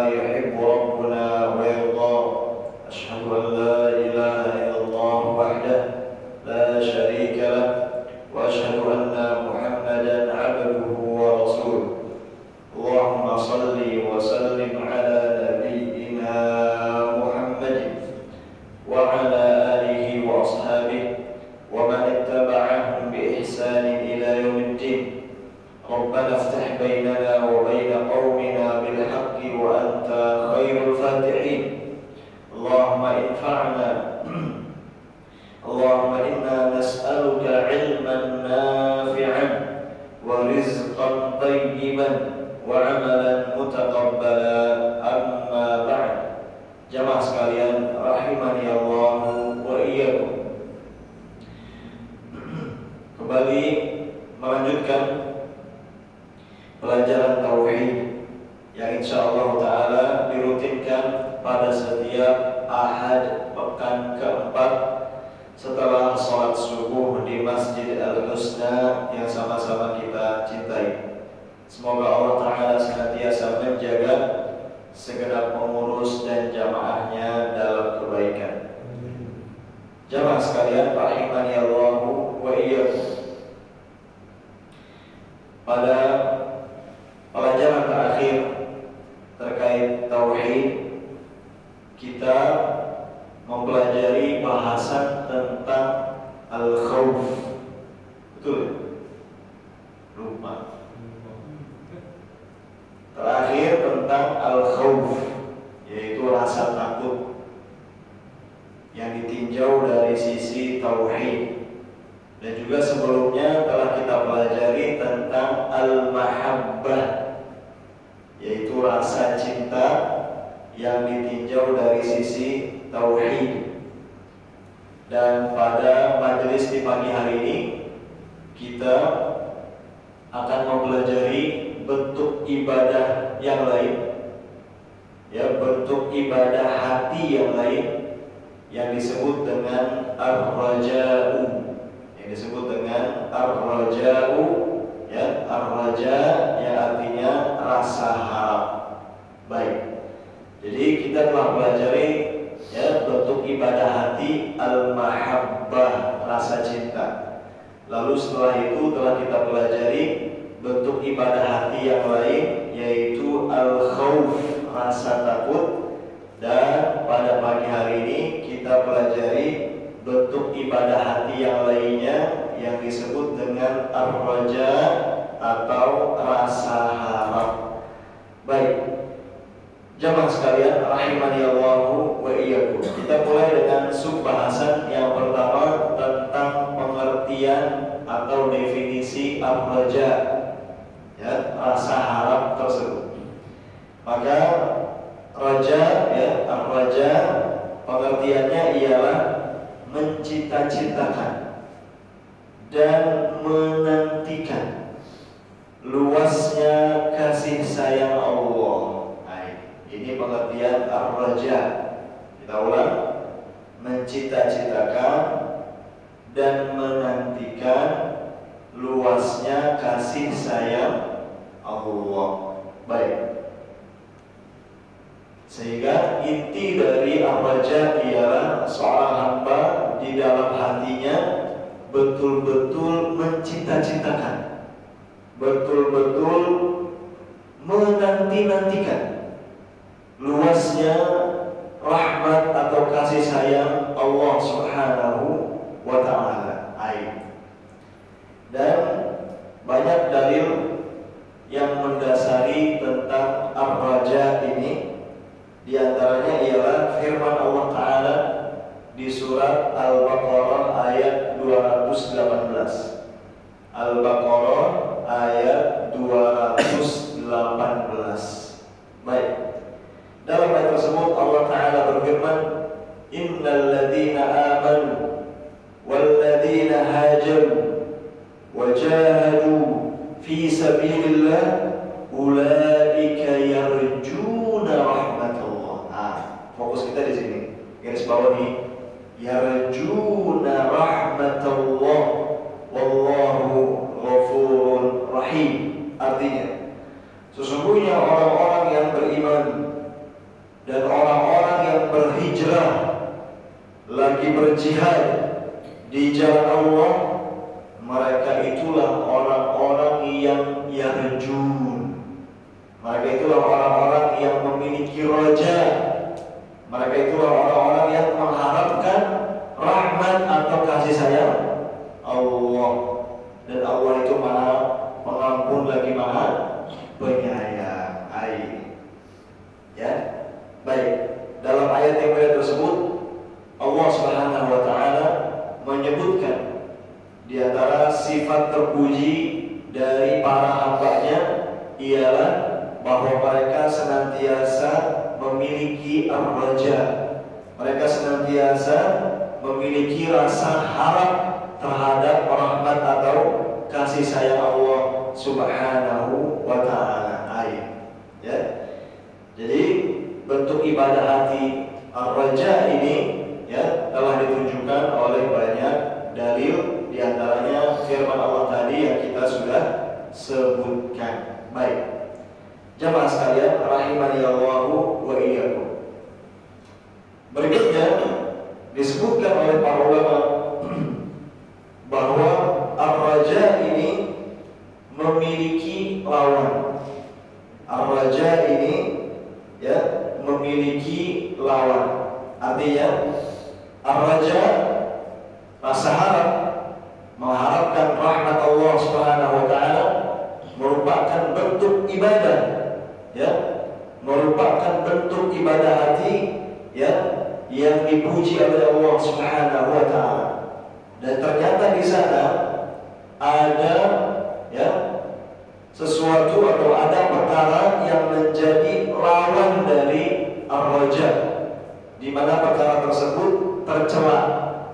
يحب ربنا ويرضى. أشهد أن لا إله إلا الله وحده لا شريك له، وأشهد أن محمدا عبده ورسوله. اللهم صل وسلم على نبينا محمد وعلى آله وأصحابه ومن اتبعهم بإحسان إلى يوم الدين. ربنا افتح بيننا وبين قومنا بالحق وأنت خير الفاتحين. اللهم انفعنا، اللهم إنا نسألك علما نافعا ورزقا طيبا وعملا متقبلا. أما بعد. Jamaah sekalian rahimani Allah wa iyyakum. Kembali melanjutkan pelajaran tauhid yang insyaallah taala dirutinkan pada setiap Ahad pekan keempat setelah sholat subuh di Masjid Al-Husna yang sama-sama kita cintai. Semoga Allah taala senantiasa menjaga segenap pengurus dan jamaahnya dalam kebaikan. Jamaah sekalian rahimani Allah wa iyyakum. Pada pelajaran terakhir terkait tauhid, kita mempelajari bahasan tentang al-khauf. Betul? Lupa. Terakhir tentang al-khauf, yaitu rasa takut yang ditinjau dari sisi tauhid. Dan juga sebelumnya telah kita pelajari tentang al-mahabbah, yaitu rasa cinta yang ditinjau dari sisi tauhid. Dan pada majelis di pagi hari ini kita akan mempelajari bentuk ibadah yang lain, ya, bentuk ibadah hati yang lain yang disebut dengan ar-raja'u, yang disebut dengan ar-raja'u, ya, ar-raja yang artinya rasa harap. Baik. Jadi kita telah pelajari, ya, bentuk ibadah hati al-mahabbah, rasa cinta. Lalu setelah itu telah kita pelajari bentuk ibadah hati yang lain, yaitu al-khauf, rasa takut. Dan pada pagi hari ini kita pelajari bentuk ibadah hati yang lainnya yang disebut dengan ar-raja atau rasa harap. Baik. Jamaah sekalian rahimani Allahu wa iyyakum. Kita mulai dengan subbahasan yang pertama tentang pengertian atau definisi ar-raja, ya, rasa harap tersebut. Maka raja, ya, ar-raja pengertiannya ialah mencita-citakan dan menantikan luasnya kasih sayang Allah. Ini pengertian ar-raja. Kita ulang, mencita-citakan dan menantikan luasnya kasih sayang Allah. Baik. Sehingga inti dari ar-raja ialah seorang hamba di dalam hatinya betul-betul mencita-citakan, betul-betul menanti-nantikan luasnya rahmat atau kasih sayang Allah Subhanahu wa ta'ala. Dan banyak dalil yang mendasari tentang ar-raja ini. Di antaranya ialah firman Allah Ta'ala di surat Al-Baqarah ayat 218. Al-Baqarah ayat 218. Baik. Dalam ayat tersebut Allah Ta'ala berfirman, innal ladzina amanu wal ladzina hajaru wa jahadu fi sabilillah ulaika yarjuna rahmatullah. Fokus kita di sini. Garis bawahi, yarjuna rahmatullah wallahu ghafurun rahim. Artinya, sesungguhnya orang-orang yang beriman lagi berjihad di jalan Allah, mereka itulah orang-orang yang yarjun. Mereka itulah orang-orang yang memiliki raja. Mereka itulah orang-orang yang mengharapkan rahmat atau kasih sayang Allah. Dan Allah itu Maha Pengampun lagi Maha Penyayang. Ya, baik. Dalam ayat yang mulia tersebut, Allah Subhanahu wa taala menyebutkan di antara sifat terpuji dari para hamba-Nya ialah bahwa mereka senantiasa memiliki ar-raja. Mereka senantiasa memiliki rasa harap terhadap rahmat atau kasih sayang Allah Subhanahu wa taala. Ya. Jadi bentuk ibadah hati ar-raja ini ya telah ditunjukkan oleh banyak dalil, di antaranya firman Allah tadi yang kita sudah sebutkan. Baik. Jamaah sekalian rahimani Allahu wa iyyakum. Berikutnya disebutkan oleh para ulama bahwa ar-raja ini memiliki lawan. Ar-raja ini ya memiliki lawan. Artinya ar-raja, rasa harap, mengharapkan rahmat Allah Subhanahu wa taala, merupakan bentuk ibadah, ya, merupakan bentuk ibadah hati, ya, yang dipuji oleh Allah Subhanahu wa taala. Dan ternyata di sana ada, ya, sesuatu atau ada perkara yang menjadi lawan dari ar-raja, di mana perkara tersebut tercela,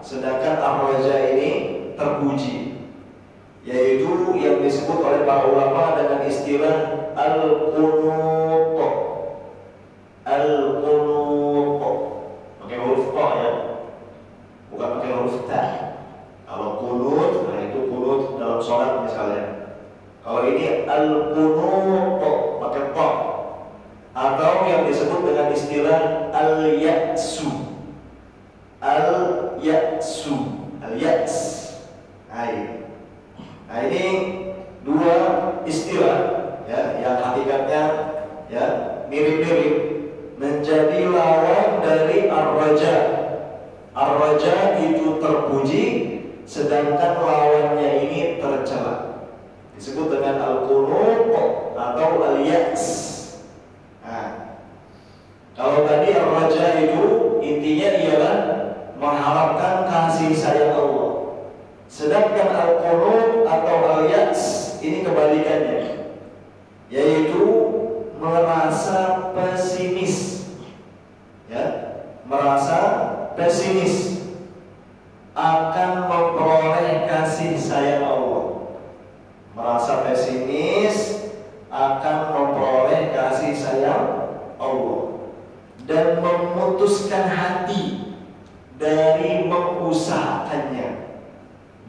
sedangkan ar-raja ini terpuji, yaitu yang disebut oleh para ulama dengan istilah al-qunut. Al-qunut pakai huruf ta ya, bukan pakai huruf ta. Kalau qunut, nah itu qunut dalam sholat misalnya. Kalau ini al-qunut pakai ta, atau yang disebut dengan istilah al-ya'su. Al-ya'su, al-ya's. Nah ini dua istilah ya yang hakikatnya ya mirip-mirip, menjadi lawan dari ar-raja. Ar-raja itu terpuji, sedangkan lawannya ini tercela. Disebut dengan al-qunut atau al-ya's. Nah, kalau tadi ar-raja itu intinya ialah mengharapkan kasih sayang Allah. Sedangkan al-qunut atau al-ya's ini kebalikannya, yaitu merasa pesimis, ya, merasa pesimis akan memperoleh kasih sayang Allah. Merasa pesimis akan memperoleh kasih sayang Allah dan memutuskan hati dari mengusahakannya.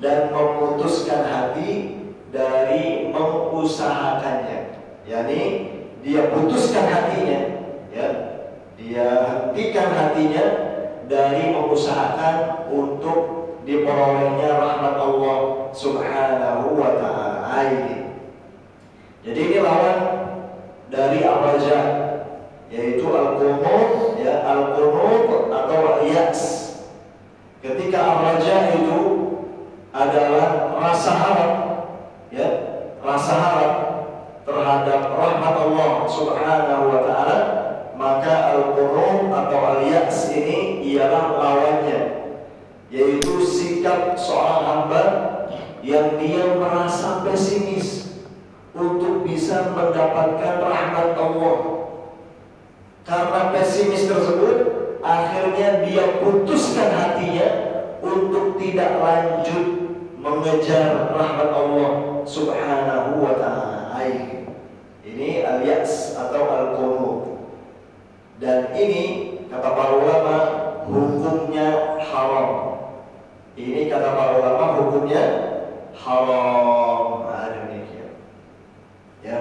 Dan memutuskan hati dari mengusahakannya, yakni dia putuskan hatinya, ya, dia hentikan hatinya dari mengusahakan untuk diperolehnya rahmat Allah Subhanahu wa taala. Jadi ini lawan dari ar-raja, yaitu al-qunut, ya, al-qunut atau al-ya's. Ketika ar-raja itu adalah rasa harap, ya, rasa harap terhadap rahmat Allah Subhanahu wa taala, maka al-qunut atau al-ya's ini ialah lawannya, yaitu sikap seorang hamba yang dia merasa pesimis untuk bisa mendapatkan rahmat Allah. Karena pesimis tersebut, akhirnya dia putuskan hatinya untuk tidak lanjut mengejar rahmat Allah Subhanahu wa taala. Ini al-ya's atau al-qunut. Dan ini kata para ulama hukumnya haram. Ini kata para ulama hukumnya haram. Demikian. Ya.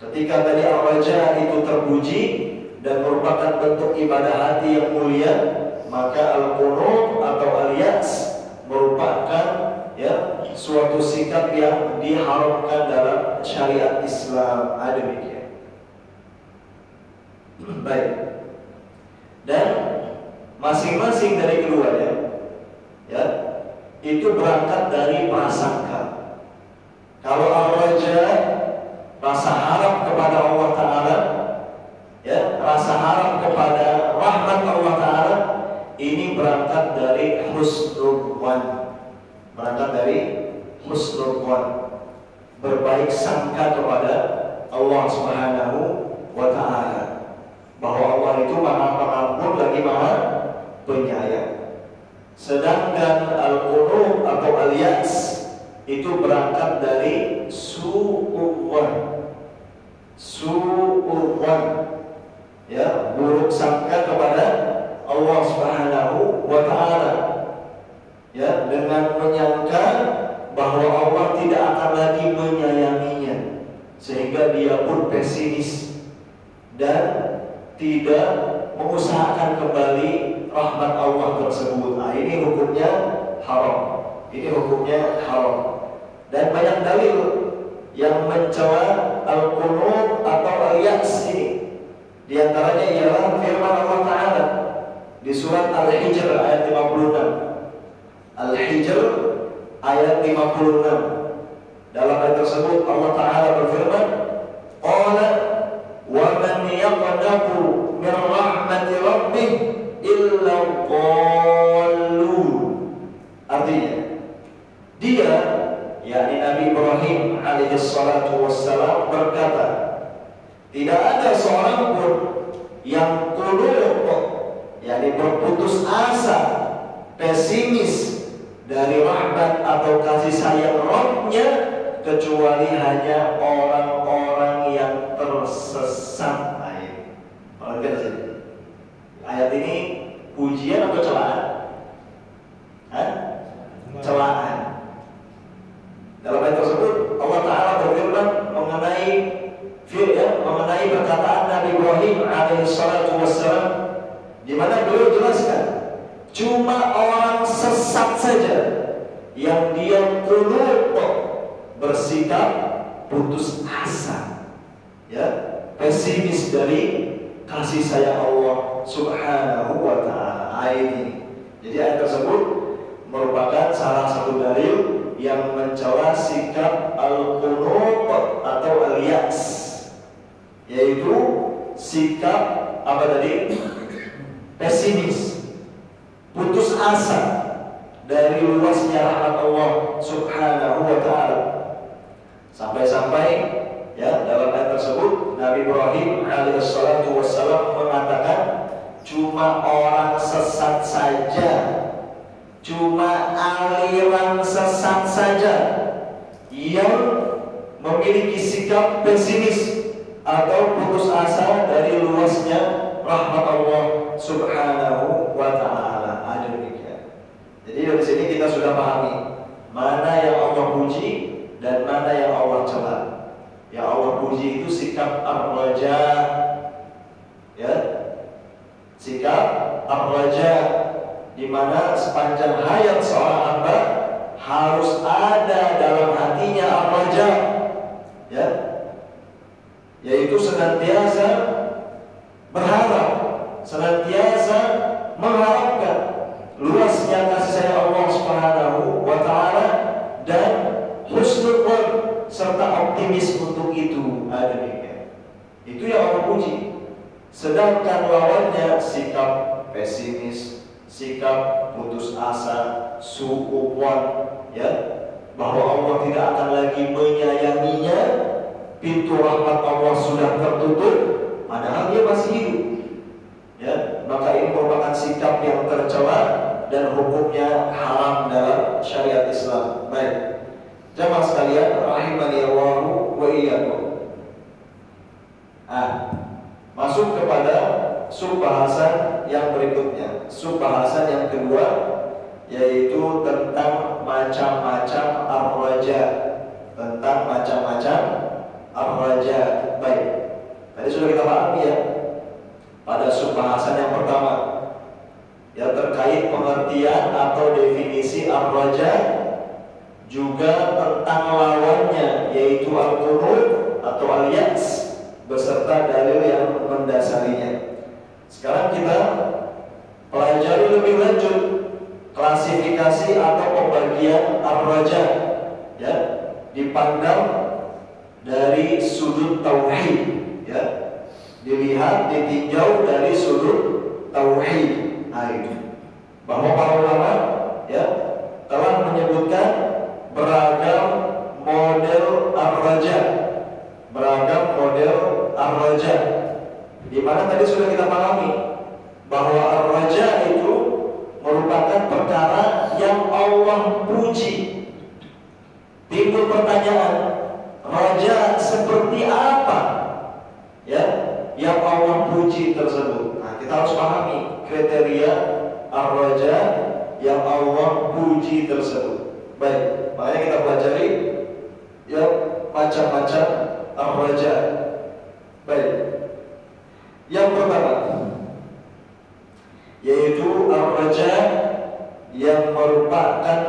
Ketika tadi ar-raja itu terpuji dan merupakan bentuk ibadah hati yang mulia, maka al-qunut atau al-ya's merupakan ya suatu sikap yang diharamkan dalam syariat Islam. Demikian. Baik. Dan masing-masing dari keduanya ya itu berangkat dari prasangka. Kalau ar-raja, rasa harap kepada Allah Ta'ala, ya, rasa harap kepada rahmat Allah Ta'ala, ini berangkat dari husnul dhan. Berangkat dari husnul dhan, berbaik sangka kepada Allah Subhanahu wa Ta'ala, bahwa Allah itu Maha Pengampun lagi Maha Penyayang. Sedangkan al-qunut atau al-ya's itu berangkat dari su'udhan, ya, buruk sangka kepada Allah Subhanahu wa Ta'ala, ya, dengan menyangka bahwa Allah tidak akan lagi menyayanginya, sehingga dia pun pesimis dan tidak mengusahakan kembali rahmat Allah tersebut. Ini hukumnya haram. Ini hukumnya haram. Dan banyak dalil yang mencela al-qunut atau al-ya's ini. Di antaranya ialah firman Allah Ta'ala di surat Al-Hijr ayat 56. Al-Hijr ayat 56. Dalam ayat tersebut Allah Ta'ala berfirman, qala wa man yaqnatu min rahmati rabbih illa dhallun. Artinya dia, yakni Nabi Ibrahim alaihi salatu wassalam, berkata, tidak ada seorang pun yang qunut, yakni berputus asa, pesimis dari rahmat atau kasih sayang Rabb-nya, kecuali hanya orang-orang yang tersesat. Perhatikan saja. Ayat ini pujian atau celaan? Celaan. Dalam ayat tersebut Allah Ta'ala berfirman mengenai perkataan Nabi Ibrahim alaihi salatu wassalam, di mana beliau jelaskan cuma orang sesat saja yang dia qunut, bersikap putus asa, ya, pesimis dari kasih sayang Allah Subhanahu wa Ta'ala. Ini. Jadi ayat tersebut merupakan salah satu dalil yang mencela sikap al-qunut atau al-ya's, yaitu sikap apa tadi? Pesimis, putus asa dari luasnya rahmat Allah Subhanahu wa Ta'ala. Sampai-sampai ya dalam ayat tersebut Nabi Ibrahim alaihi salatu wassalam mengatakan cuma orang sesat saja, cuma aliran sesat saja yang memiliki sikap pesimis atau putus asa dari luasnya rahmat Allah Subhanahu wa Ta'ala. Demikian. Jadi dari sini kita sudah pahami mana yang Allah puji dan mana yang Allah cela. Yang Allah puji itu sikap ar-raja, ya, sikap ar-raja, di mana sepanjang hayat seorang hamba harus ada dalam hatinya ar-raja, ya, yaitu senantiasa berharap, senantiasa mengharapkan luasnya kasih sayang Allah Subhanahu wa Ta'ala dan husnul dhan serta optimis untuk itu. Demikian. Itu yang Allah puji. Sedangkan lawannya sikap pesimis, sikap putus asa, su'udhan, ya, bahwa Allah tidak akan lagi menyayanginya, pintu rahmat Allah sudah tertutup, padahal dia masih hidup. Ya, maka ini merupakan sikap yang tercela dan hukumnya haram dalam syariat Islam. Baik. Jamaah sekalian, rahimani Allah wa iyyakum. Masuk kepada subbahasan yang berikutnya. Subbahasan yang kedua yaitu tentang macam-macam ar-raja. Tentang macam-macam ar-raja. Baik. Tadi sudah kita pahami ya pada subbahasan yang pertama. Ya, pengertian atau definisi ar-raja, juga tentang lawannya yaitu al-qunut atau al-ya'as beserta dalil yang mendasarinya. Sekarang kita pelajari lebih lanjut klasifikasi atau pembagian ar-raja, ya, dipandang dari sudut tauhid, ya, dilihat, ditinjau dari sudut tauhid. Bahwa para ulama, ya, telah menyebutkan beragam model ar-raja, di mana tadi sudah kita pahami bahwa ar-raja itu merupakan perkara yang Allah puji. Timbul pertanyaan, raja seperti apa, ya, yang Allah puji tersebut? Nah, kita harus pahami kriteria ar-raja yang Allah puji tersebut. Baik, makanya kita pelajari ya macam-macam ar-raja. Baik, yang pertama yaitu ar-raja yang merupakan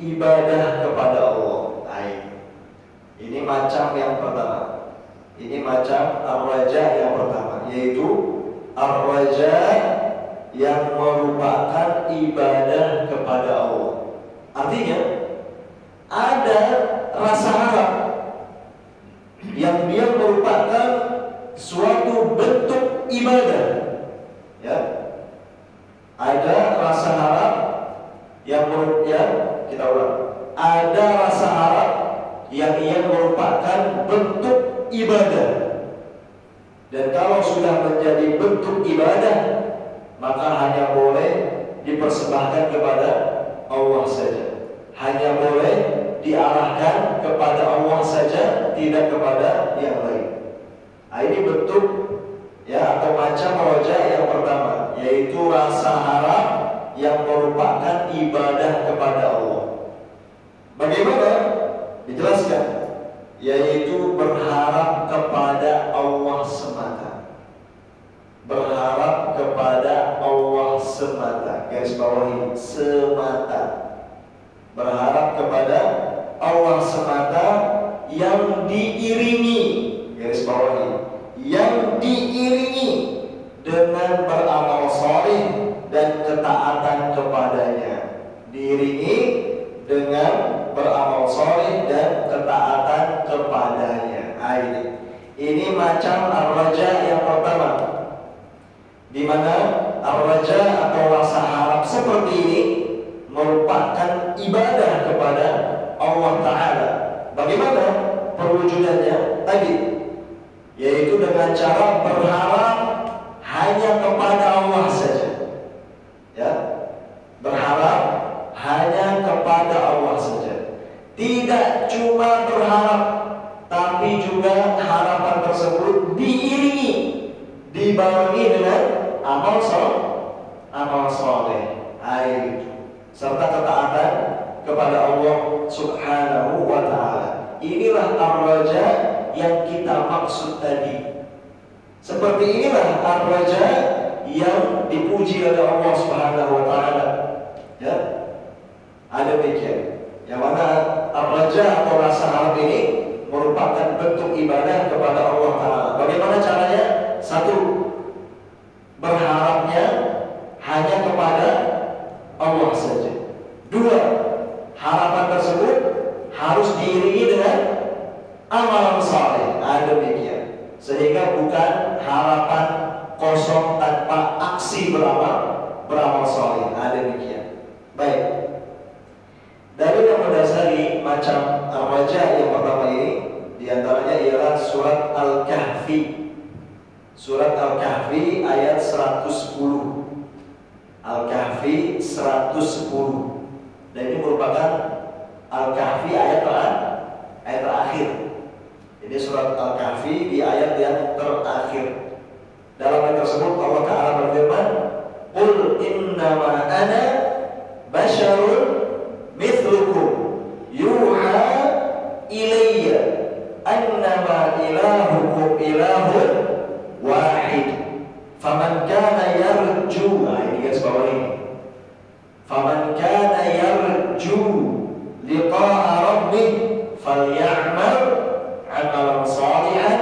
ibadah kepada Allah. Ini macam yang pertama. Ini macam ar-raja yang pertama, yaitu ar-raja yang merupakan ibadah kepada Allah. Artinya ada rasa harap yang dia merupakan suatu bentuk ibadah, ya. Ada rasa harap yang kita ulang. Ada rasa harap yang ia merupakan bentuk ibadah. Dan kalau sudah menjadi bentuk ibadah, maka hanya boleh dipersembahkan kepada Allah saja. Hanya boleh diarahkan kepada Allah saja, tidak kepada yang lain. Nah, ini bentuk, ya, atau macam roja yang pertama, yaitu rasa harap yang merupakan ibadah kepada Allah. Bagaimana? Dijelaskan, yaitu berharap kepada Allah semata. Berharap kepada Allah semata. Garis bawahi, semata. Berharap kepada Allah semata yang diiringi, garis bawahi, yang diiringi dengan beramal saleh dan ketaatan kepadanya. Diiringi dengan beramal saleh dan ketaatan kepadanya. Ini macam ar-raja yang pertama, di mana ar-raja atau rasa harap seperti ini merupakan ibadah kepada Allah Ta'ala. Bagaimana perwujudannya tadi? Yaitu dengan cara berharap hanya kepada Allah saja, ya. Berharap hanya kepada Allah saja. Tidak cuma berharap, tapi juga harapan tersebut diiringi, dibarengi dengan amal saleh, serta ketaatan kepada Allah Subhanahu wa Ta'ala. Inilah ar-raja yang kita maksud tadi. Seperti inilah ar-raja yang dipuji oleh Allah Subhanahu wa Ta'ala, ya. Ada demikian, yang mana ar-raja atau rasa harap ini merupakan bentuk ibadah kepada Allah Ta'ala. Bagaimana caranya? Satu, berharapnya hanya kepada Allah saja. Dua, harapan tersebut harus diiringi dengan amalan saleh. Ada demikian, sehingga bukan harapan kosong tanpa aksi beramal saleh. Ada demikian. Baik. Dalil yang mendasari macam ar-raja yang pertama ini diantaranya ialah surat Al-Kahfi. Surat Al-Kahfi ayat 110. Al-Kahfi 110. Dan ini merupakan Al-Kahfi ayat terakhir. Jadi surat Al-Kahfi di ayat yang terakhir. Dalam ayat tersebut Allah Ta'ala berfirman, "Qul innama ana basyarun mithlukum yuha ilayya annama ilahukum ilahun wahid faman kana yarju," ini garis bawah ini, Faman kana yarju liqa'a rabbih falya'mal 'amalan shalihan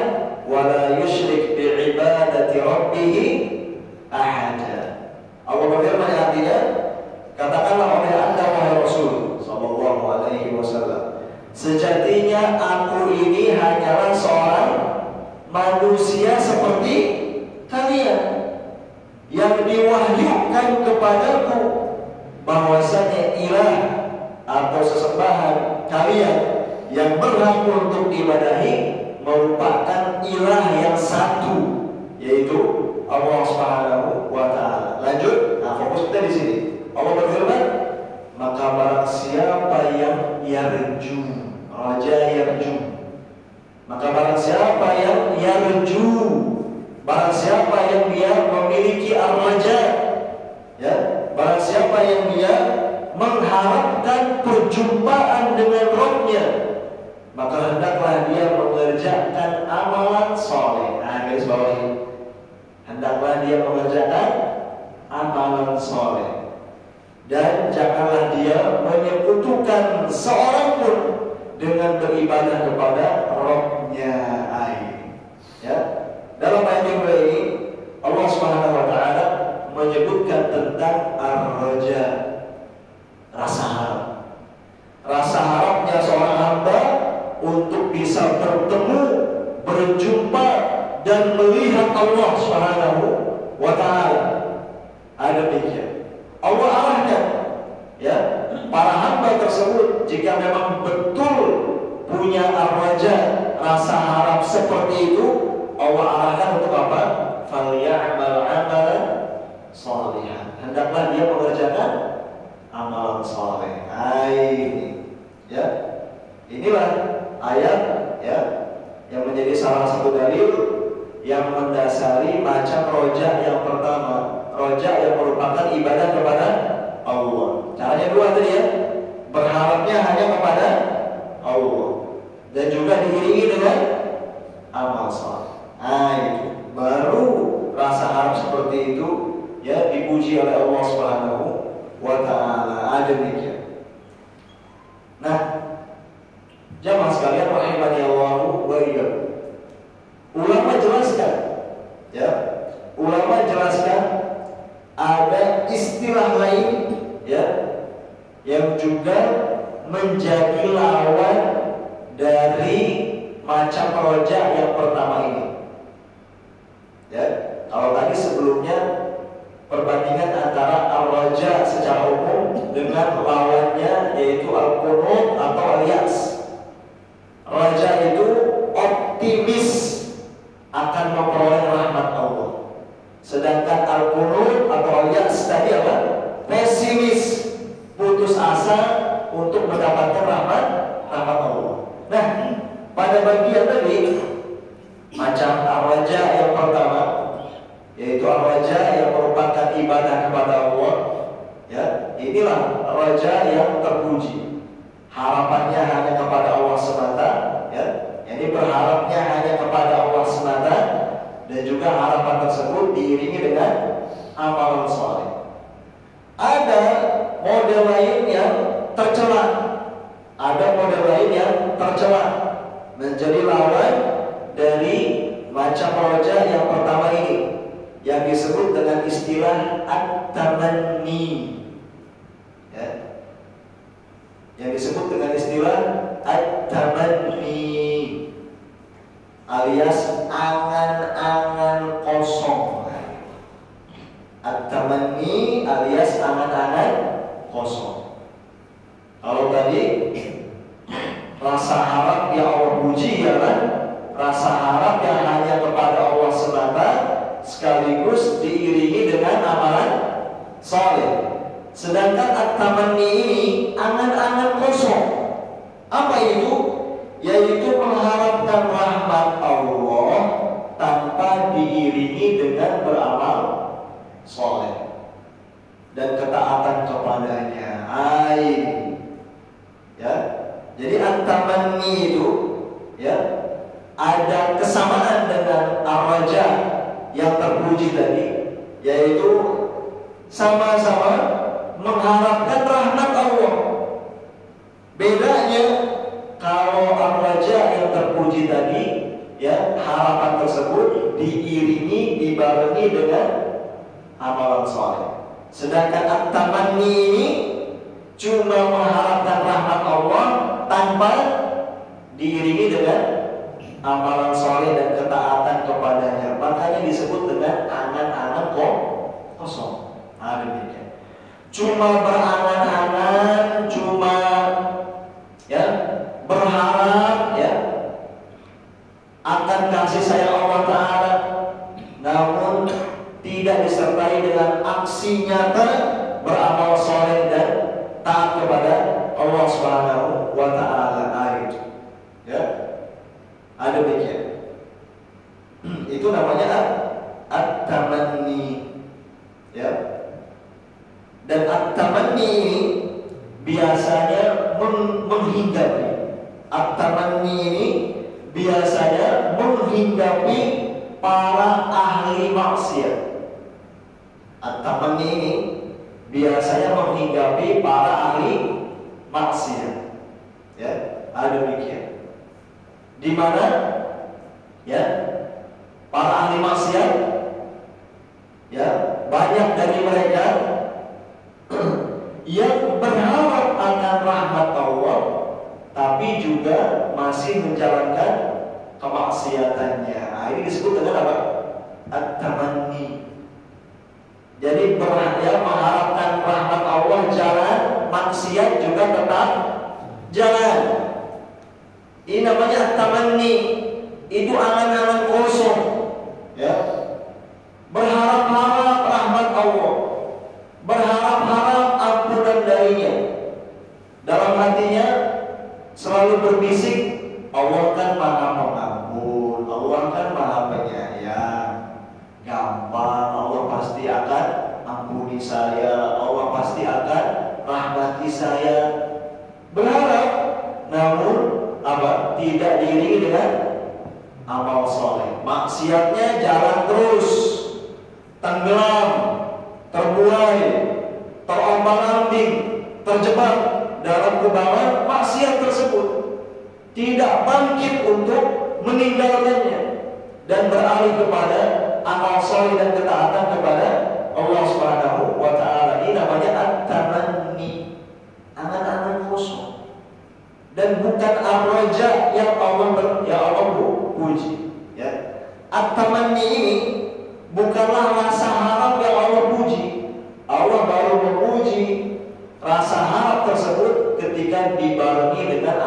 wa la yusyrik bi'ibadati rabbih ahada. Allah berfirman artinya, katakanlah oleh Anda wahai Rasul sallallahu alaihi wasallam, sejatinya aku ini hanyalah seorang manusia seperti kalian yang diwahyukan kepadaku bahwasanya ilah atau sesembahan kalian yang berhak untuk diibadahi merupakan ilah yang satu, yaitu Allah Subhanahu wa taala. Lanjut, nah fokus kita di sini. Allah berfirman, maka barang siapa yang yarju, raja yarju, maka barang siapa yang yarju, barang siapa yang dia memiliki ar-raja, ya, barang siapa yang dia mengharapkan perjumpaan dengan Rabb-Nya, maka hendaklah dia mengerjakan amalan soleh. Nah, garis bawahi, hendaklah dia mengerjakan amalan soleh, dan janganlah dia menyekutukan seorang pun dengan beribadah kepada Rabb-Nya. Ya, dalam ayat yang ini Allah Subhanahu wa taala menyebutkan tentang ar-raja, rasa harap. Rasa harapnya seorang hamba untuk bisa bertemu, berjumpa dan melihat Allah Subhanahu wa taala. Ada demikian. Allah arahkan, ya, para hamba tersebut jika memang betul punya ar-raja, rasa harap seperti itu, Allah arahkan untuk apa? Falya'mal 'amalan shalihan. Hendaklah dia mengerjakan amalan saleh. Ya. Inilah ayat, ya, yang menjadi salah satu dalil yang mendasari macam roja yang pertama, roja yang merupakan ibadah kepada Allah. Caranya dua tadi, ya, berharapnya hanya kepada Allah dan juga diiringi dengan amal saleh. Itu baru rasa harap seperti itu, ya, dipuji oleh Allah Subhanahu wa taala. Demikian. Nah, jamaah sekalian rahimani Allah wa iyyakum. Ulama jelaskan, ya, ulama jelaskan ada istilah lain, ya, yang juga menjadi lawan dari macam roja yang pertama ini. Ya, kalau tadi sebelumnya perbandingan antara ar-raja secara umum dengan lawannya yaitu al-qunut atau al-yas. Raja itu optimis akan memperoleh rahmat Allah, sedangkan al-qunut atau al-yas tadi apa? Pesimis, putus asa untuk mendapatkan rahmat Allah. Nah, pada bagian tadi macam ar-raja yang pertama, yaitu ar-raja yang merupakan ibadah kepada Allah, ya, inilah raja yang terpuji. Harapannya hanya kepada Allah semata, ya, ini berharapnya hanya kepada Allah semata, dan juga harapan tersebut diiringi dengan amalan saleh. Ada model lain yang tercela, ada model lain yang tercela menjadi lawan dari macam raja yang pertama ini, yang disebut dengan istilah at-tamanni, ya, yang disebut dengan istilah at-tamanni alias angan-angan kosong. At-tamanni alias angan-angan kosong. Kalau tadi rasa harap yang Allah puji, ya kan? Rasa harap yang hanya kepada Allah semata, sekaligus diiringi dengan amalan saleh. Sedangkan at-tamanni ini angan-angan kosong. Apa itu? Yaitu mengharapkan rahmat Allah tanpa diiringi dengan beramal saleh dan ketaatan kepadanya. Ya. Jadi at-tamanni itu, ya, ada kesamaan dengan ar-raja yang terpuji tadi, yaitu sama-sama mengharapkan rahmat Allah. Bedanya kalau ar-raja yang terpuji tadi, ya, harapan tersebut diiringi, dibarengi dengan amalan saleh. Sedangkan at-tamanni ini cuma mengharapkan rahmat Allah tanpa diiringi dengan amalan saleh dan ketaatan kepadanya. Makanya disebut dengan angan-angan kosong. Demikian. Cuma berangan-angan, cuma ya berharap ya akan kasih sayang Allah Ta'ala, namun tidak disertai dengan aksi nyata beramal soleh dan taat kepada Allah Subhanahu wa Ta'ala. Ya, ada demikian. Itu namanya at-tamanni. Ya. Dan at-tamanni ini biasanya menghinggapi. At-tamanni ini biasanya menghinggapi para ahli maksiat. At-tamanni ini biasanya menghinggapi para ahli maksiat. Ya, ada demikian. Di mana ya para ahli maksiat, ya, banyak dari mereka yang berharap akan rahmat Allah, tapi juga masih menjalankan kemaksiatannya. Ini disebut dengan apa? At-tamanni. Jadi mengharapkan rahmat Allah jalan, maksiat juga tetap jalan. Ini namanya at-tamanni. Itu angan-angan kosong, ya. Berharap-harap rahmat Allah, berharap-harap ampunan darinya. Dalam hatinya selalu berbisik, Allah kan maha pengampun, Allah kan maha penyayang, gampang, Allah pasti akan ampuni saya, Allah pasti akan rahmati saya. Berharap, namun apa? Tidak diiringi dengan amal soleh. Maksiatnya jalan terus, tenggelam, terbuai, terombang-ambing, terjebak dalam kubangan maksiat tersebut, tidak bangkit untuk meninggalkannya dan beralih kepada amal soleh dan ketaatan kepada Allah Subhanahu wa Ta'ala. Ini namanya at-tamanni, angan-angan kosong. Dan bukan ar-raja yang Allah puji. Ya. At-tamanni ini bukanlah rasa harap yang Allah puji. Allah baru memuji rasa harap tersebut ketika dibarengi dengan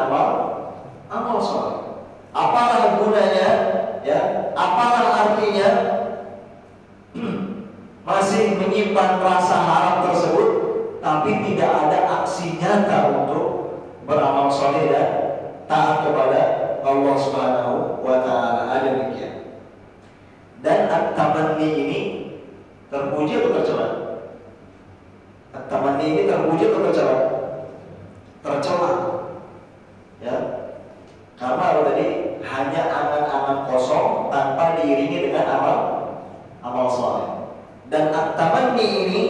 amal soleh. Apalah gunanya? Ya, apalah artinya masih menyimpan rasa harap tersebut, tapi tidak ada aksi nyata untuk beramal soleh dan taat kepada Allah Subhanahu wa Ta'ala. Ada demikian. Dan at-tamanni ini terpuji atau tercela? At-tamanni ini terpuji atau tercela? Tercela. Ya. Karena apa tadi? Hanya angan-angan kosong tanpa diiringi dengan amal soleh. Dan at-tamanni ini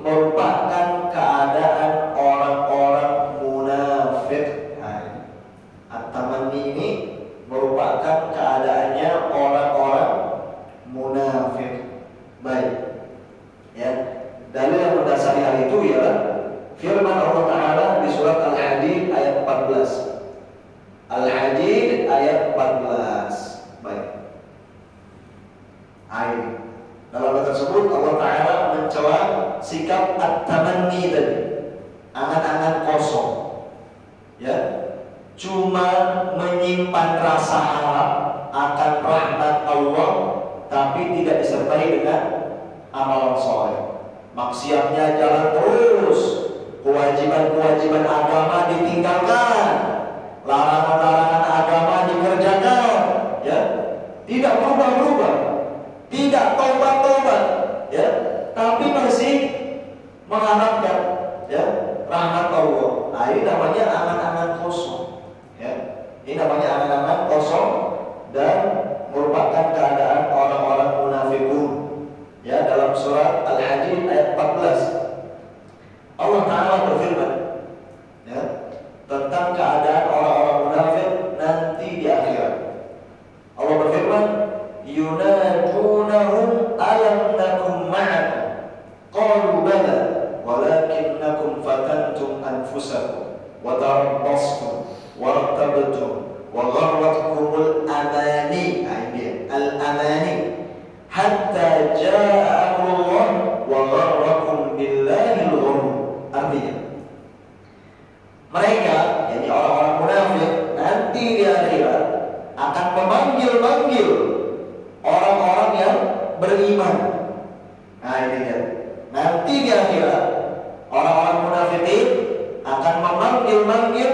merupakan keadaan orang-orang munafik. At-tamanni ini merupakan keadaannya orang-orang munafik. Baik. Ya. Dalil yang mendasari hal itu ialah firman Allah Ta'ala di surat Al-Hadid ayat 14. Al-Hadid ayat 14. Baik. Dalam ayat tersebut Allah Ta'ala mencela sikap at-tamanni tadi, angan-angan kosong, ya, cuma menyimpan rasa harap akan rahmat Allah, tapi tidak disertai dengan amalan soleh. Maksiatnya jalan terus, kewajiban-kewajiban agama ditinggalkan, larangan-larangan agama dikerjakan, ya, tidak berubah-ubah, tidak tobat-tobat, ya, tapi masih mengharapkan, ya, rahmat Allah. Nah, ini namanya angan-angan kosong, ya. Ini namanya angan-angan kosong dan merupakan keadaan orang-orang munafikun. Ya, dalam surat Al-Hadid ayat 14 Allah memanggil-manggil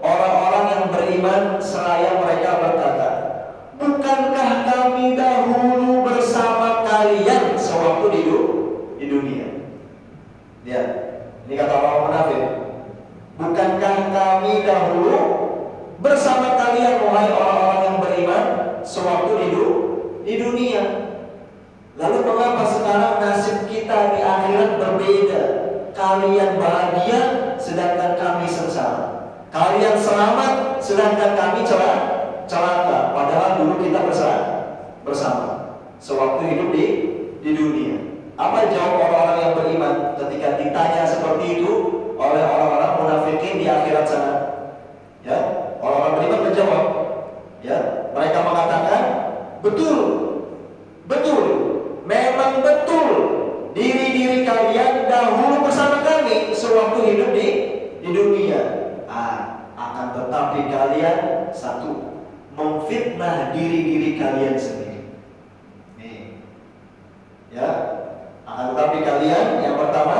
orang-orang yang beriman seraya mereka berkata, bukankah kami dahulu bersama kalian sewaktu di dunia? Ya, ini kata orang munafik. Bukankah kami dahulu bersama kalian wahai orang-orang yang beriman sewaktu di dunia? Lalu mengapa sekarang nasib kita di akhirat berbeda? Kalian bahagia sedangkan kami sengsara. Kalian selamat sedangkan kami celaka. Padahal dulu kita bersama sewaktu hidup di dunia. Apa jawab orang-orang yang beriman ketika ditanya seperti itu oleh orang-orang munafikin di akhirat sana? Ya, orang-orang beriman menjawab, ya, mereka mengatakan, betul, memang betul, diri-diri kalian dahulu bersama kami sewaktu hidup di dunia. Akan tetapi kalian satu, memfitnah diri-diri kalian sendiri. Nih, ya, akan tetapi kalian yang pertama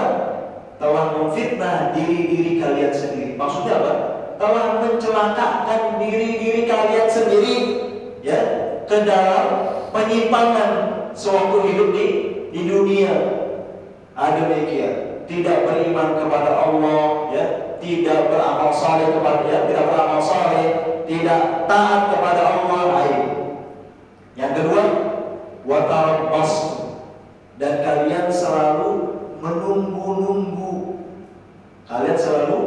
telah memfitnah diri-diri kalian sendiri. Maksudnya apa? Telah mencelakakan diri-diri kalian sendiri, ya, ke dalam penyimpangan sewaktu hidup di dunia. Demikian, tidak beriman kepada Allah, ya, tidak beramal saleh tidak taat kepada Allah. Yang kedua, wa tarabbastu, dan kalian selalu menunggu-nunggu. Kalian selalu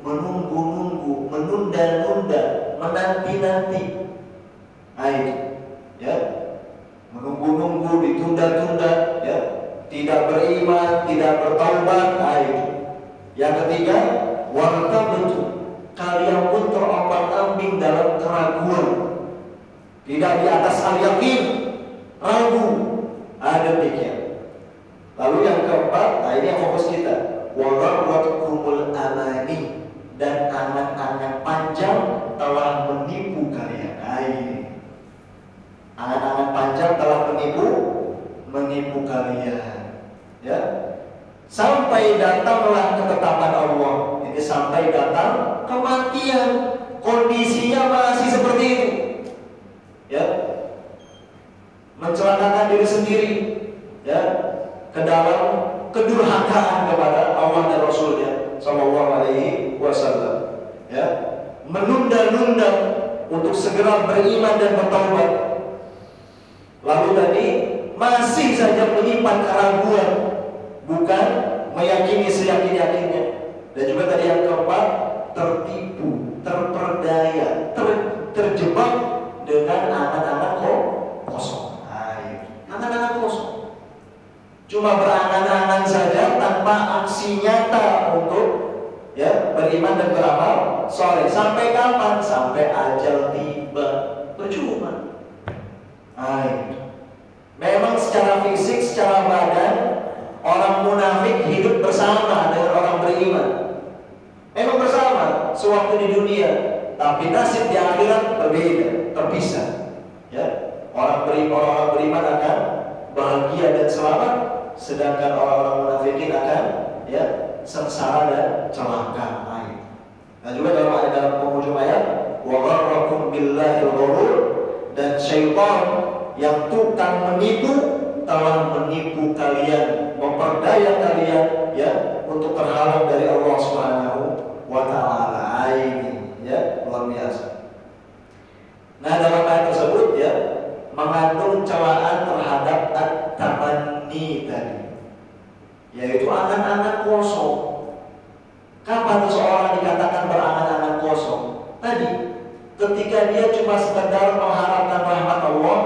menunggu-nunggu, menunda-nunda, menanti-nanti. Ya, menunggu-nunggu, ditunda-tunda, ya, tidak beriman, tidak bertaubat. Yang ketiga, wartabtu, kalian pun terombang-ambing dalam keraguan, tidak di atas al-yakin, ragu. Demikian. Lalu yang keempat, ini yang fokus kita, wa gharratkumul amani, dan angan-angan panjang telah menipu kalian. Angan-angan panjang telah menipu kalian, ya, sampai datanglah ketetapan Allah. Ini sampai datang kematian, kondisinya masih seperti itu, ya, mencelakakan diri sendiri, ya, ke dalam kedurhakaan kepada Allah dan Rasulnya Sallallahu Alaihi Wasallam, ya, menunda-nunda untuk segera beriman dan bertaubat. Lalu tadi masih saja menyimpan keraguan, bukan meyakini seyakin-yakinnya. Dan juga tadi yang keempat, tertipu, terperdaya, terjebak dengan angan-angan kosong. Angan-angan kosong, cuma berangan-angan saja tanpa aksi nyata untuk, ya, beriman dan beramal soleh. Sampai kapan? Sampai ajal tiba. Percuma. Memang secara fisik, secara badan, orang munafik hidup bersama dengan orang beriman. Memang bersama sewaktu di dunia, tapi nasib di akhirat berbeda, terpisah. Ya, orang beriman akan bahagia dan selamat, sedangkan orang-orang munafikin akan, ya, sengsara dan celaka. Nah, juga dalam penghujung ayat, wa gharrakum billahil ghurur, dan syaitan yang tukang menipu telah menipu kalian, memperdaya kalian, ya, untuk terhalang dari Allah Subhanahu wa Ta'ala. Ini, ya, luar biasa. Nah, dalam ayat tersebut, ya, mengandung celaan terhadap at-tamanni tadi, yaitu angan-angan kosong. Kapan seseorang dikatakan berangan-angan kosong? Tadi, ketika dia cuma sekedar mengharapkan rahmat Allah,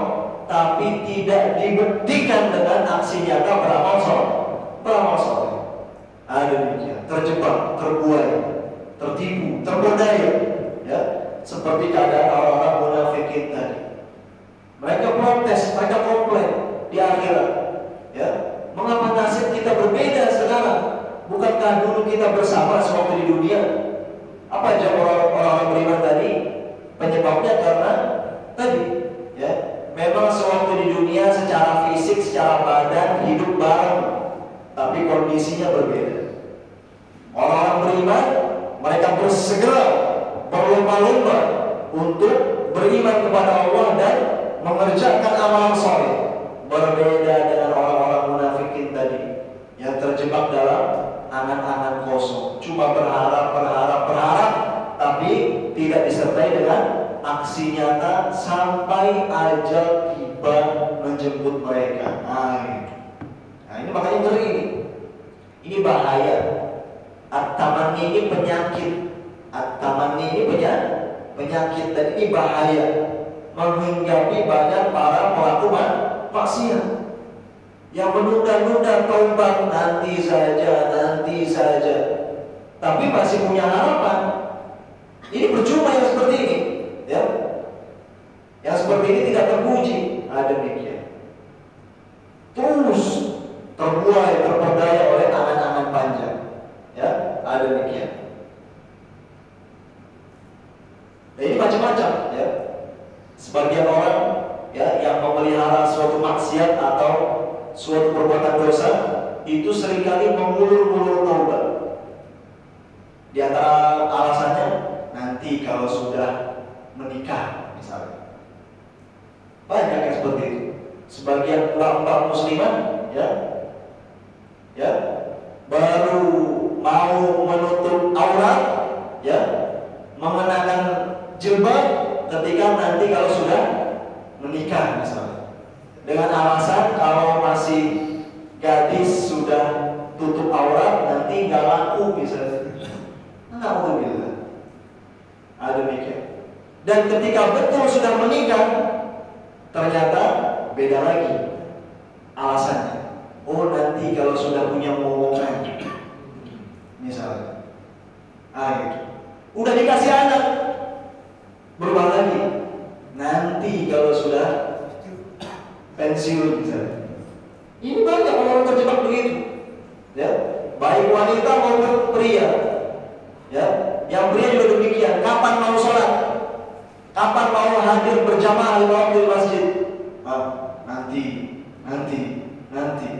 tapi tidak dibuktikan dengan aksi nyata beramal soleh. Demikian, terjebak, terbuai, tertipu, terperdaya, ya, seperti keadaan orang-orang munafikin tadi. Mereka protes, mereka komplain di akhirat, ya, mengapa nasib kita berbeda sekarang? Bukankah dulu kita bersama sewaktu di dunia? Apa jawab orang-orang beriman tadi? Penyebabnya karena tadi, ya, memang sewaktu di dunia secara fisik, secara badan hidup bareng, tapi kondisinya berbeda. Orang-orang beriman Mereka bersegera berlomba-lomba untuk beriman kepada Allah dan mengerjakan amalan saleh. Berbeda dengan orang-orang munafikin tadi yang terjebak dalam angan-angan kosong, cuma berharap, tapi tidak disertai dengan aksi nyata sampai ajal tiba menjemput mereka. Nah ini makanya ngeri ini. Ini bahaya. At-tamanni ini penyakit. At-tamanni ini penyakit dan ini bahaya. Menghinggapi banyak para pelaku maksiat yang menunda-nunda taubat, nanti saja, tapi masih punya harapan. Ini percuma yang seperti ini, ya. Yang seperti ini tidak terpuji. Demikian. Terus terbuai, terperdaya oleh angan-angan panjang, ya. Demikian. Nah, ini macam-macam, ya. Sebagian orang, ya, yang memelihara suatu maksiat atau suatu perbuatan dosa itu seringkali mengulur-ulur taubat. Di antara alasannya nanti kalau sudah menikah misalnya. Banyak yang seperti itu. Sebagian mbak-mbak muslimat ya baru mau menutup aurat, ya, mengenakan jilbab ketika nanti kalau sudah menikah misalnya. Dengan alasan kalau masih gadis sudah tutup aurat nanti nggak laku misalnya. Alhamdulillah. Demikian. Dan ketika betul sudah menikah, ternyata beda lagi alasannya. Oh, nanti kalau sudah punya momongan misalnya. Gitu. Udah dikasih anak, berubah lagi. Nanti kalau sudah pensiun misalnya. Ini banyak orang terjebak begitu, ya. Baik wanita maupun pria, ya. Yang pria juga demikian. Kapan mau sholat? Kapan mau hadir berjamaah lima waktu di masjid? Nanti,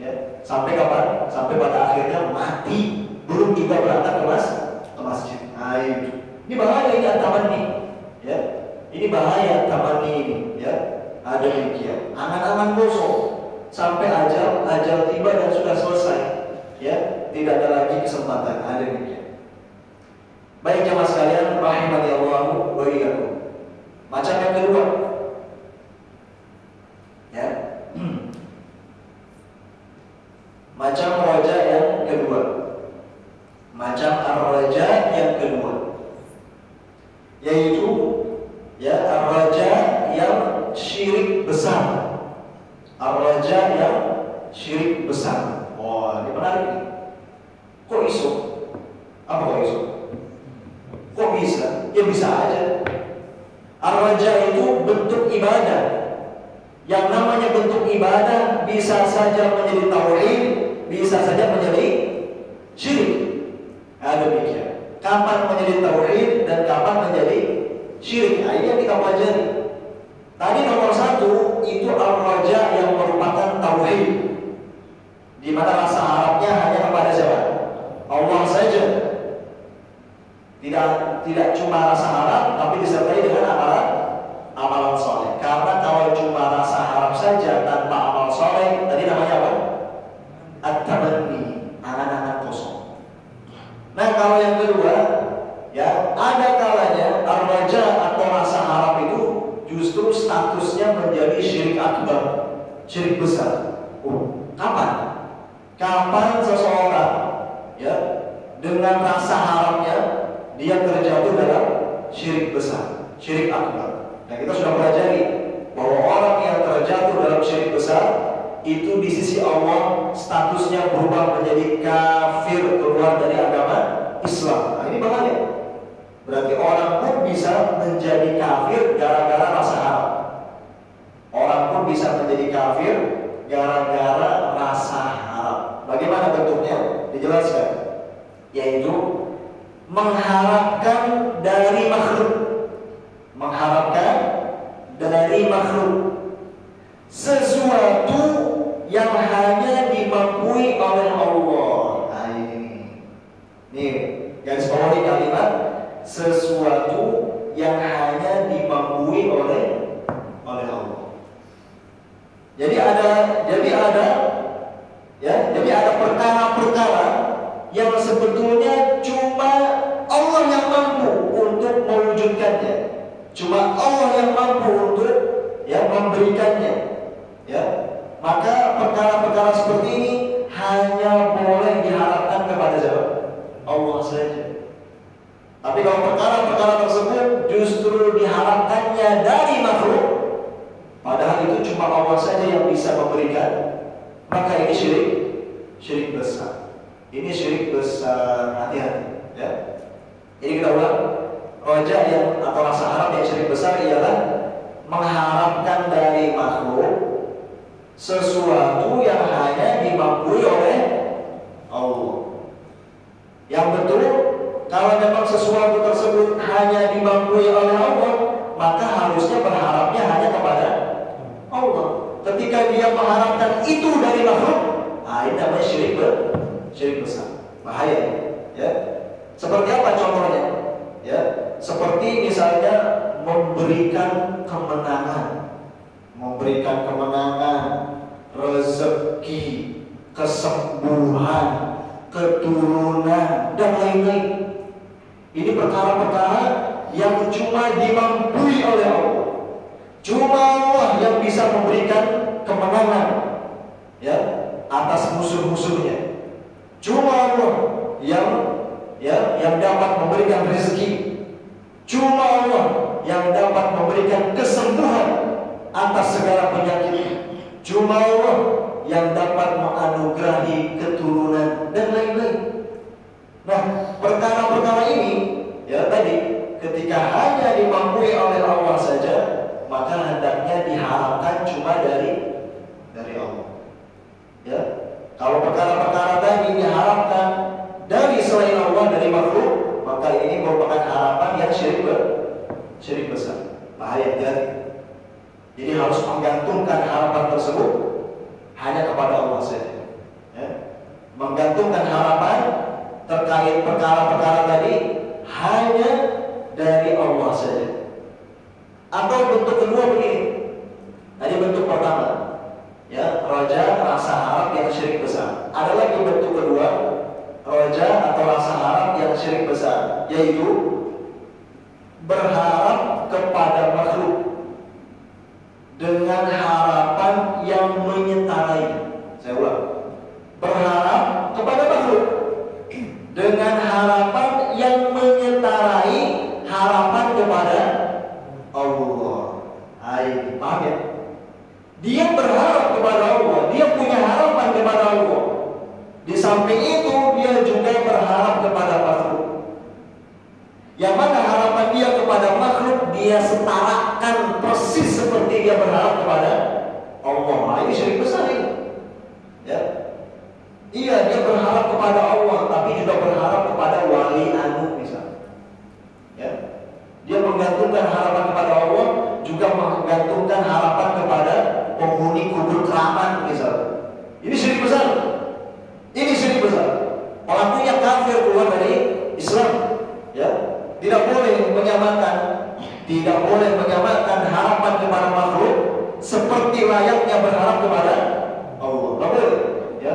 ya. Sampai kapan? Sampai pada akhirnya mati, belum juga berangkat ke masjid. Ini bahaya ini tamanni, ya. Ini bahaya tamanni ini, ya. Demikian. Angan-angan kosong sampai ajal tiba dan sudah selesai, ya. Tidak ada lagi kesempatan. Demikian. Baik jemaah sekalian, rahimani Allah wa iyyakum. Macam yang kedua, ya. Macam raja yang kedua. Macam ar-raja yang kedua, yaitu, ya, ar-raja yang syirik besar. Ar-raja yang syirik besar. Wah, ini menarik. Kok iso? Apa kok iso? Kok bisa? Ya bisa aja. Ar-raja itu bentuk ibadah. Yang namanya bentuk ibadah bisa saja menjadi tauhid, bisa saja menjadi syirik. Demikian. Kapan menjadi tauhid dan kapan menjadi syirik? Ini yang kita pelajari. Tadi nomor satu itu ar-raja yang merupakan tauhid, di mana rasa harapnya hanya kepada siapa? Allah saja. Tidak cuma rasa harap, tapi disertai dengan amalan soleh. Karena kalau cuma rasa harap saja tanpa amal soleh, tadi namanya apa? At-tamanni, angan-angan kosong. Nah, kalau yang kedua, ya, ada kalanya ar-raja atau rasa harap itu justru statusnya menjadi syirik akbar, syirik besar. Kapan? Kapan seseorang, ya, dengan rasa harapnya dia terjatuh dalam syirik besar, syirik akbar. Nah, kita sudah pelajari bahwa orang yang terjatuh dalam syirik besar itu di sisi Allah statusnya berubah menjadi kafir, keluar dari agama Islam. Nah, ini bahaya. Berarti orang pun bisa menjadi kafir gara-gara rasa harap. Orang pun bisa menjadi kafir gara-gara rasa harap. Bagaimana bentuknya? Dijelaskan. Yaitu mengharapkan dari makhluk. Mengharapkan dari makhluk sesuatu yang hanya dimampu oleh Allah. Ini garis bawah ini kalimat sesuatu yang hanya dimampu oleh Allah. Jadi ada perkara-perkara yang sebetulnya cuma Allah yang mampu untuk mewujudkannya. Cuma Allah yang mampu untuk memberikannya. Ya. Maka perkara-perkara seperti ini hanya boleh diharapkan kepada siapa? Allah saja. Tapi kalau perkara-perkara tersebut justru diharapkannya dari makhluk, padahal itu cuma Allah saja yang bisa memberikan, maka ini syirik besar. Ini syirik besar, hati-hati. Ya. Jadi kita ulang, roja atau rasa harap yang syirik besar ialah mengharapkan dari makhluk sesuatu yang hanya dimampu oleh Allah. Yang betul, kalau memang sesuatu tersebut hanya dimampu oleh Allah, maka harusnya berharapnya hanya kepada Allah. Ketika dia mengharapkan itu dari makhluk, ini namanya syirik besar. Bahaya. Ya. Seperti apa contohnya? Ya, seperti misalnya memberikan kemenangan, rezeki, kesembuhan, keturunan, dan lain-lain. Ini perkara-perkara yang cuma dimampu oleh Allah. Cuma Allah yang bisa memberikan kemenangan atas musuh-musuhnya. Cuma Allah yang dapat memberikan rezeki. Cuma Allah yang dapat memberikan kesembuhan atas segala penyakit. Cuma Allah yang dapat menganugerahi keturunan dan lain-lain. Nah, perkara-perkara ini tadi ketika hanya dimampu oleh Allah saja, maka hendaknya diharapkan cuma dari Allah. Ya. Kalau perkara-perkara tadi diharapkan dari selain Allah, dari makhluk, maka ini merupakan harapan yang syirik besar. Bahaya. Jadi harus menggantungkan harapan tersebut hanya kepada Allah saja. Ya. Menggantungkan harapan terkait perkara-perkara tadi hanya dari Allah saja. Atau bentuk kedua begini. Tadi bentuk pertama, roja, rasa harap yang syirik besar. Ada lagi bentuk kedua, roja atau rasa harap yang syirik besar, yaitu berharap kepada makhluk dengan harapan yang menyetarai. Saya ulang, berharap kepada makhluk dengan harapan yang menyetarai harapan kepada Allah. Paham ya? Dia berharap kepada Allah, dia punya harapan kepada Allah. Di samping itu dia juga berharap kepada makhluk. Yang mana harapan dia kepada makhluk dia setarakan persis seperti dia berharap kepada Allah. Ini syirik besar ini. Ya. Iya, dia berharap kepada Allah, tapi juga berharap kepada wali anu misalnya. Ya. Dia menggantungkan harapan kepada Allah, juga menggantungkan harapan kepada penghuni kubur keramat misalnya. Ini syirik besar. Ini syirik besar. Pelakunya kafir, keluar dari Islam. Ya. Tidak boleh menyamakan harapan kepada makhluk seperti layaknya berharap kepada Allah. Tidak boleh. Ya.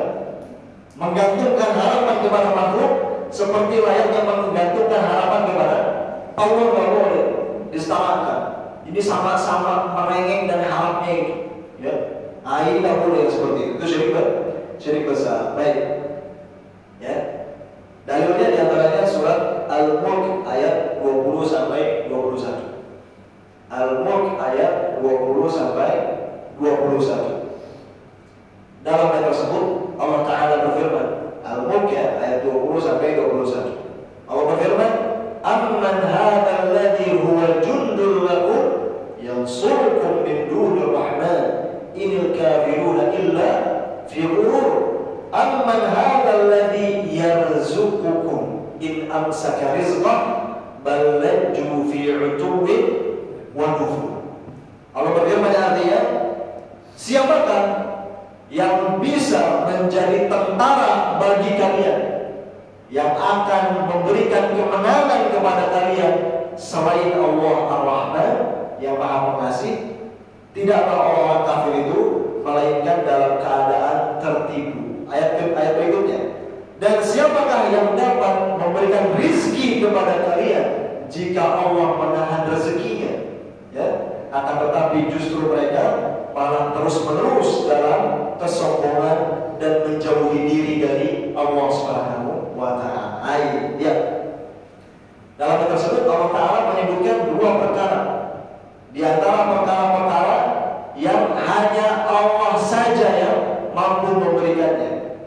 Menggantungkan harapan kepada makhluk seperti layaknya menggantungkan harapan kepada Allah, tidak boleh disamakan. Ini sama-sama merengek dan harapnya itu. Ya. Ini tidak boleh seperti itu. Itu syirik besar. Baik. Ya. Dalilnya diantaranya surat Al-Mulk ayat 20 sampai 21. Al-Mulk ayat 20 sampai 21. Dalam ayat tersebut Allah Ta'ala berfirman, Al-Mulk ayat 20 sampai 21. Allah berfirman, "Amman hadzal ladzi huwa jundul lakum yansurukum min dunir rahman inil kafiruna illa fi ghurur. Amman hadzal ladzi yarzuqukum in amsaka rizqah bal lajju fi 'utuwwin wa nufur." Allah berfirman artinya, siapakah yang bisa menjadi tentara bagi kalian, yang akan memberikan kemenangan kepada kalian selain Allah Ar-Rahman yang Maha Pengasih, tidaklah orang-orang kafir itu melainkan dalam keadaan tertipu. Ayat berikutnya. Dan siapakah yang dapat memberikan rizki kepada kalian jika Allah menahan rezekinya? Ya, akan tetapi justru mereka malah terus-menerus dalam kesombongan dan menjauhi diri dari Allah Subhanahu wa Ta'ala. Ya. Dalam hal tersebut Allah Ta'ala menyebutkan dua perkara. Di antara perkara-perkara yang hanya Allah saja yang mampu memberikannya.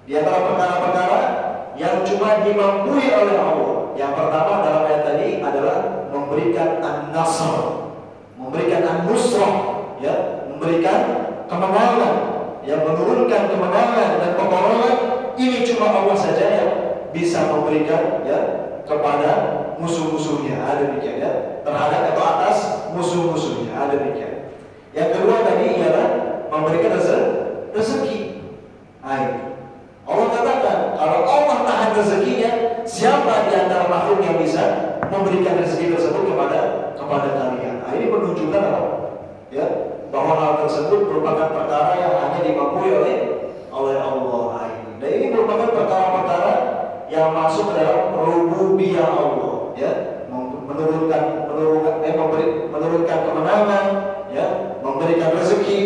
Di antara perkara-perkara yang cuma dimampui oleh Allah. Yang pertama dalam ayat tadi adalah memberikan an-nasr, memberikan an-nusrah, ya, memberikan kemenangan, yang menurunkan kemenangan dan peperangan. Ini cuma Allah saja yang bisa memberikan, ya, kepada musuh-musuhnya. Ada demikian, ya, terhadap atau atas musuh-musuhnya. Ada demikian. Yang kedua tadi ialah memberikan rezeki. Allah katakan, kalau Allah tahan rezekinya, siapa di antara makhluk yang bisa memberikan rezeki tersebut kepada kalian? Ini menunjukkan apa? Ya, bahwa hal tersebut merupakan perkara yang hanya dimampui oleh Allah. Dan ini merupakan perkara-perkara yang masuk ke dalam rububiyah Allah, ya, menurunkan kemenangan, ya, memberikan rezeki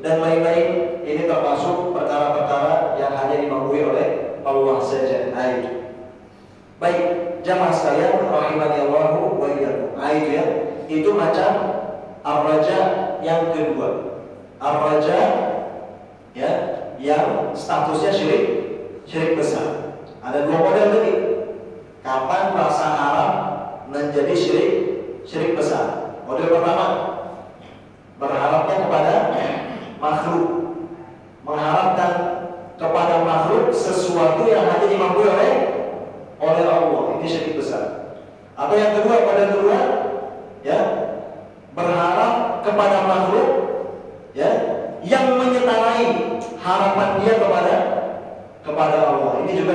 dan lain-lain. Ini termasuk perkara-perkara yang hanya dimampui oleh Allah saja. Baik, jamaah sekalian rahimani Allahu wa iyyakum. Ya, itu macam ar-raja yang kedua. Ar-raja, ya, yang statusnya syirik besar. Ada dua model tadi. Kapan rasa harap menjadi syirik besar? Model pertama, berharapnya kepada makhluk, mengharapkan kepada makhluk sesuatu yang hanya dimampui oleh Allah. Ini syirik besar. Atau yang kedua, model kedua, ya, berharap kepada makhluk, ya, yang menyetarai harapan dia kepada Allah. Ini juga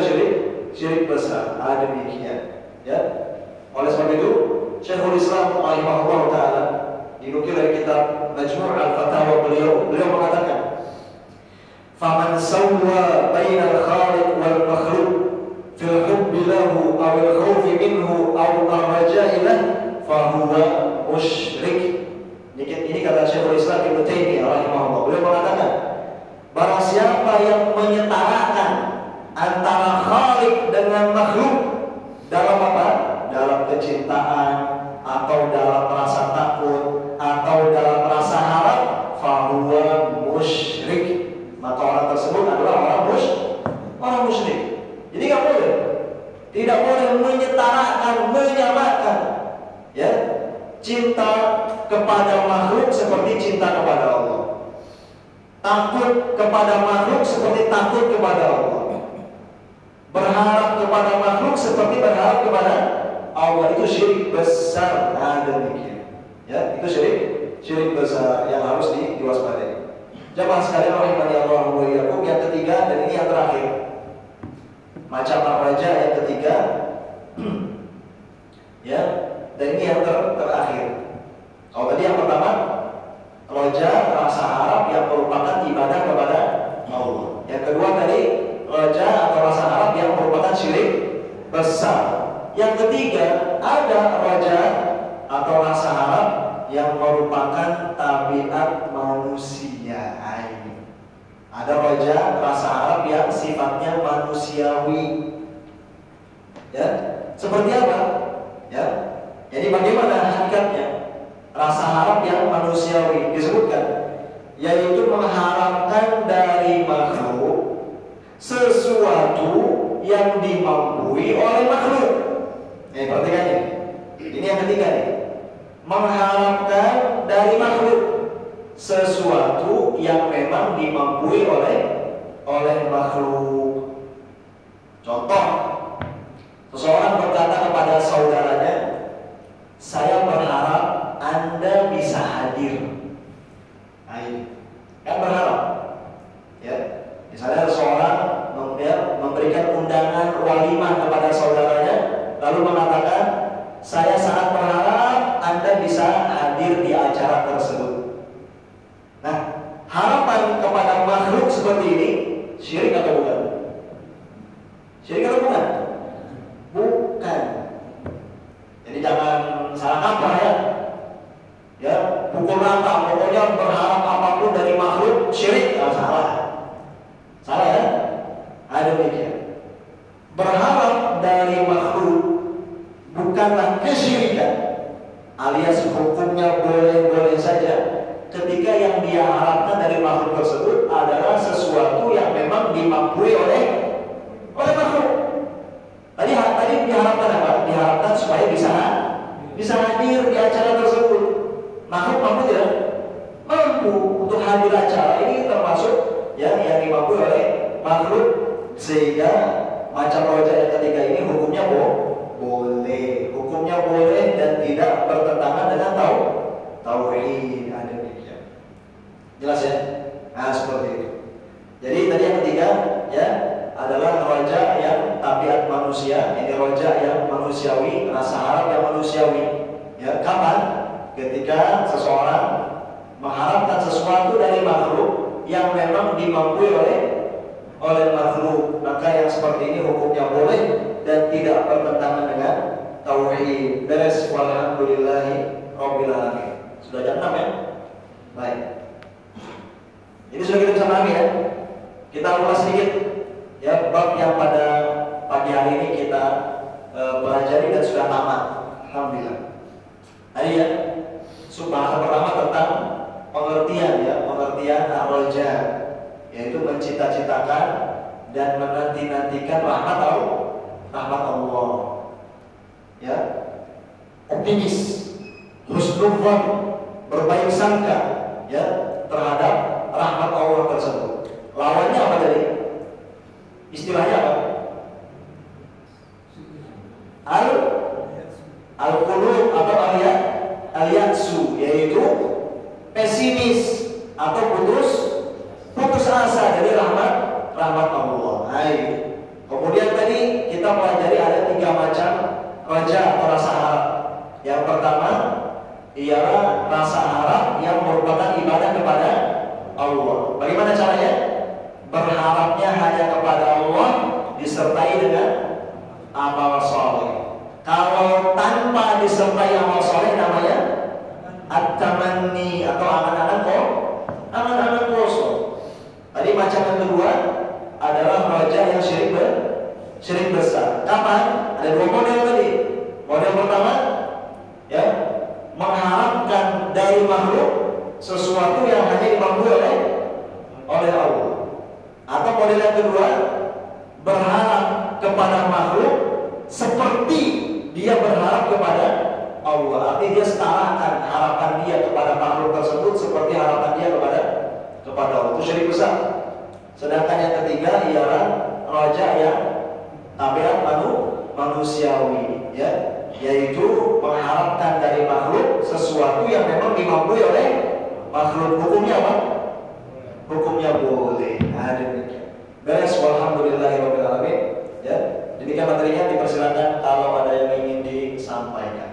syirik besar. Ada demikian, ya. Oleh sebab itu, Syekhul Islam rahimahullah taala dinukil dari kitab Majmu' al-Fatawa beliau mengatakan, "Faman sawwa bainal khaliq wal makhluq fil hubbi lahu aw al khawfi minhu aw ar-raja'i lahu fa huwa musyrik." Ini kata Syekhul Islam Ibnu Taimiyah rahimahullah. Beliau mengatakan, barang siapa yang menyetarakan antara khaliq dengan makhluk dalam apa? Dalam kecintaan, atau dalam rasa takut, atau dalam rasa harap, fahuwa musyrik. Maka orang tersebut adalah orang musyrik. Jadi nggak boleh, tidak boleh menyetarakan, menyamakan, ya, cinta kepada makhluk seperti cinta kepada Allah, takut kepada makhluk seperti takut kepada Allah, berharap kepada makhluk seperti berharap kepada Allah. Itu syirik besar. Nah, demikian, ya, itu syirik besar yang harus diwaspadai. Jamaah sekalian rahimani Allah wa iyyakum. Yang ketiga, dan ini yang terakhir, macam ar-raja yang ketiga, ya, dan ini yang terakhir. Kalau tadi yang pertama, raja, rasa harap yang merupakan ibadah kepada Allah. Yang kedua tadi, raja atau rasa harap yang merupakan syirik besar. Yang ketiga, ada raja atau rasa harap yang merupakan tabiat manusia. Ada raja, rasa harap yang sifatnya manusiawi. Ya, seperti apa? Ya, jadi bagaimana hakikatnya rasa harap yang manusiawi? Disebutkan, yaitu mengharapkan dari makhluk sesuatu yang dimampui oleh makhluk. Perhatikan ini. Ini yang ketiga nih. Mengharapkan dari makhluk sesuatu yang memang dimampui oleh makhluk. Contoh, seseorang berkata kepada saudaranya, "Saya berharap Anda bisa hadir." Kan berharap, ya. Misalnya seseorang memberikan undangan walimah kepada saudaranya, lalu mengatakan, saya sangat berharap Anda bisa hadir di acara tersebut. Nah, harapan kepada makhluk seperti ini syirik atau bukan? Syirik atau bukan? Bukan. Jadi jangan salah kaprah ya. Ya, pukul rata, pokoknya berharap apapun dari makhluk syirik, salah. Salah ya? Ada demikian. Berharap dari makhluk bukanlah kesyirikan, alias hukumnya boleh-boleh saja ketika yang dia harapkan dari makhluk tersebut adalah sesuatu yang memang dimampui oleh makhluk. Tadi diharapkan apa? Diharapkan supaya bisa hadir di acara tersebut. Makhluk mampu tidak? Mampu untuk hadir acara ini, termasuk ya yang dimampu oleh makhluk, sehingga macam roja yang ketiga ini hukumnya boleh, hukumnya boleh dan tidak bertentangan dengan tauhid. Ada demikian. Jelas ya? Nah, seperti itu. Jadi tadi yang ketiga ya adalah roja yang tabiat manusia. Ini roja yang manusiawi, rasa harap yang manusiawi. Ya, kapan? Ketika seseorang mengharapkan sesuatu dari makhluk yang memang dimampui oleh makhluk, maka yang seperti ini hukumnya boleh dan tidak bertentangan dengan tauhid. Beres. Walhamdulillahi rabbil alamin. Sudah jam 6 ya? Baik. Ini sudah kita bisa pahami ya. Kita ulas sedikit ya bab yang pada pagi hari ini kita pelajari dan sudah tamat. Alhamdulillah. Tadi ya, bahasa pertama tentang pengertian ar-raja, yaitu mencita-citakan dan menanti-nantikan rahmat Allah. Ya, optimis, husnuzan, berbaik sangka ya terhadap rahmat Allah tersebut. Lawannya apa tadi? Istilahnya apa? Al-qulub atau al-ya'su, yaitu pesimis atau putus asa dari rahmat Allah. Kemudian tadi kita pelajari ada 3 macam raja atau rasa harap. Yang pertama ialah rasa harap yang merupakan ibadah kepada Allah. Bagaimana caranya? Berharapnya hanya kepada Allah disertai dengan amal soleh. Kalau tanpa disertai amal soleh namanya at-tamanni atau angan-angan kosong. Tadi macam yang kedua adalah raja yang syirik besar. Kapan? Ada 2 model tadi. Model pertama ya, mengharapkan dari makhluk sesuatu yang hanya dimampu oleh Allah. Atau model yang kedua, berharap kepada makhluk seperti dia berharap kepada Allah. Artinya dia setarakan harapan dia kepada makhluk tersebut seperti harapan dia kepada Allah. Itu syirik besar. Sedangkan yang ketiga ialah raja yang tabiat manusiawi ya, yaitu mengharapkan dari makhluk sesuatu yang memang dimampui oleh makhluk. Hukumnya apa? Hukumnya boleh. Ada demikian. Beres. Walhamdulillahirabbil alamin. Ya, demikian materinya. Dipersilakan kalau ada yang ingin disampaikan.